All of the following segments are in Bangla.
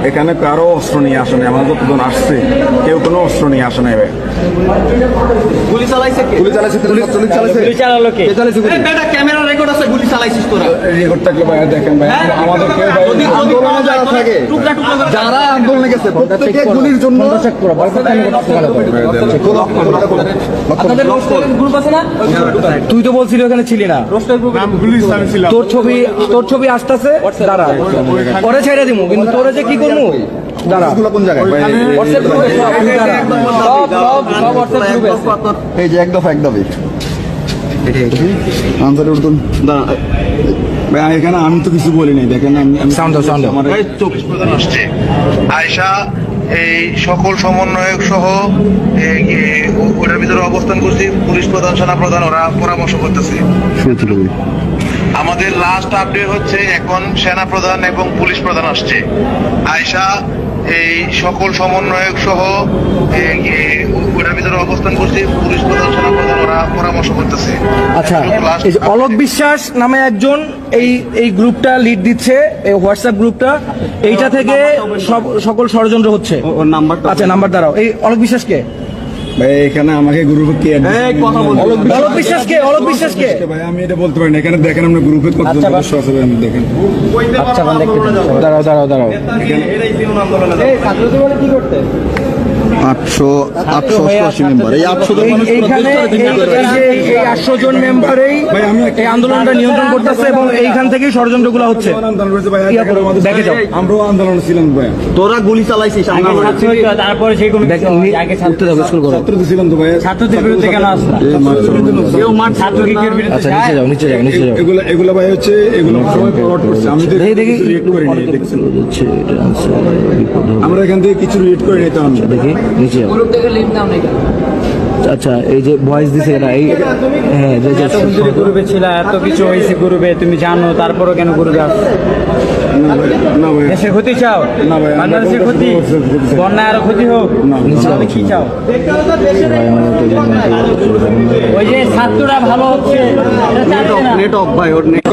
এখানে কারো অস্ত্র নিয়ে আসে নাই, আমরা যতজন আসছে কেউ কোনো অস্ত্র নিয়ে আসে নাই ভাই। গুলি চালাইছে কে? গুলি চালাইছে, গুলি চালাইছে। গুলি চালালো কে? কে চালাইছে গুলি? এই বেটা ক্যামেরা রেকর্ড আছে, গুলি চালাইছিস তোরা? রেকর্ড থাকলে ভাই দেখেন ভাই, আমাদের কেউ ভাই আন্দোলনে যারা থাকে, টুকরা টুকরা করে যারা আন্দোলনে গেছে প্রত্যেকে গুলির জন্য আপনাদের রোস্টার গ্রুপ আছে না? তুই তো বলছিলি ওখানে ছিলি না। রোস্টার গ্রুপে তোর ছবি আসতেছে, দাঁড়া পরে ছেড়ে দিমু, কিন্তু তোরে যে কি করবো দাঁড়া। কোন জায়গায় ভাই? হোয়াটসঅ্যাপ গ্রুপে সব হোয়াটসঅ্যাপ গ্রুপে এই যে এক দফা আনসারে উঠুন ভাই। এখানে আমি তো কিছু বলি নাই, দেখেন আমি সাউন্ড আমার প্রধান আসছে আয়শা এই সকল সমন্বয়ক সহ ওটার ভিতরে অবস্থান করছি। পুলিশ প্রধান, সেনা প্রধান ওরা পরামর্শ করতেছে। আমাদের লাস্ট আপডেট হচ্ছে এখন সেনা প্রধান এবং পুলিশ প্রধান আসছে। আয়শা এই সকল সমন্বয়ক সহ ওটার ভিতরে অবস্থান করছি। পুলিশ প্রধান, সেনা প্রধান ওরা পরামর্শ করতেছে। আচ্ছা, এই যে অলোক বিশ্বাস নামে একজন এই গ্রুপটা লিড দিচ্ছে, এই হোয়াটসঅ্যাপ গ্রুপটা, এইটা থেকে সকল ষড়যন্ত্র হচ্ছে। ওর নাম্বারটা আচ্ছা, নাম্বার দাঁড়াও। এই অলোক বিশ্বাস কে? ভাই এখানে আমাকে গ্রুপে কে কথা বল। অলোক বিশ্বাস কে? অলোক বিশ্বাস কে? ভাই আমি এটা বলতে পারি না। এখানে দেখেন আমরা গ্রুপে কতজন সদস্য আছে ভাই, আমি দেখেন। আচ্ছা, দাঁড়াও। এই ছাত্রদের বলে কি করতে? 888 মেম্বার, এই 800 জন মানুষ এইখানে এই 800 জন মেম্বারেই ভাই আমি এই আন্দোলনটা নিয়ন্ত্রণ করতেছে এবং এইখান থেকেই ষড়যন্ত্রগুলো হচ্ছে। আন্দোলন করেছে ভাই, ইয়া করো, দেখে যাও। আমরাও আন্দোলনে ছিলাম ভাই। তোরা গুলি চালাইছিস? আমরা তারপরে সেই কোনো উঠতে যাবো, স্কুল করো। ছাত্র তো ছিলাম তো ভাই। ছাত্রদের বিরুদ্ধে কেন আসলা? কেউ মার ছাত্রলীগের বিরুদ্ধে। আচ্ছা, নিচে যাও। এগুলা ভাই হচ্ছে এগুলো সবাই ফরওয়ার্ড করছে। আমি তো দেখি রিয়েক্ট করি নাই, দেখছেন? আমরা এখান থেকে কিছু রিয়েক্ট করে নিতাম। দেখি নিচে যাও। আচ্ছা, এই যে ভয়েস দিছে এরা, এই হ্যাঁ, গ্রুপে ছিল, এত কিছু হয়েছে গ্রুপে, তুমি জানো, তারপরও কেন গ্রুপে আসছো? না ভাই, দেশের ক্ষতি চাও? না ভাই, বাংলাদেশের ক্ষতি, বন্যায় আরো ক্ষতি হোক? তাহলে কি চাও? ওই যে ছাত্ররা ভালো হচ্ছে, এটা চাচ্ছে না। নেট অফ ভাই, ওর নেট।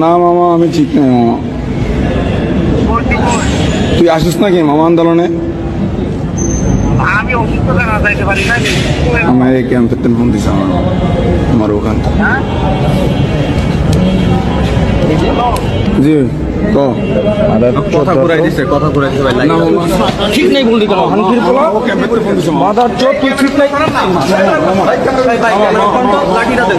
না মামা আমি ঠিক নাই মামা। তুই আসিস নাকি মামা আন্দোলনে? আমি অসুস্থ না যাইতে পারি না। আমার এই ক্যাম্পের ফোন দিছে আমার ওখান থেকে। জি ক কথা ঘুরাই দিছে ভাই। না মামা ঠিক নেই বললি কেন? হানফির পোলা ও ক্যাম্পের ফোন দিছে মামা। মাদার চোখ, তুই ঠিক নাই। ভাই ক্যামেরা লাঠিটা দে।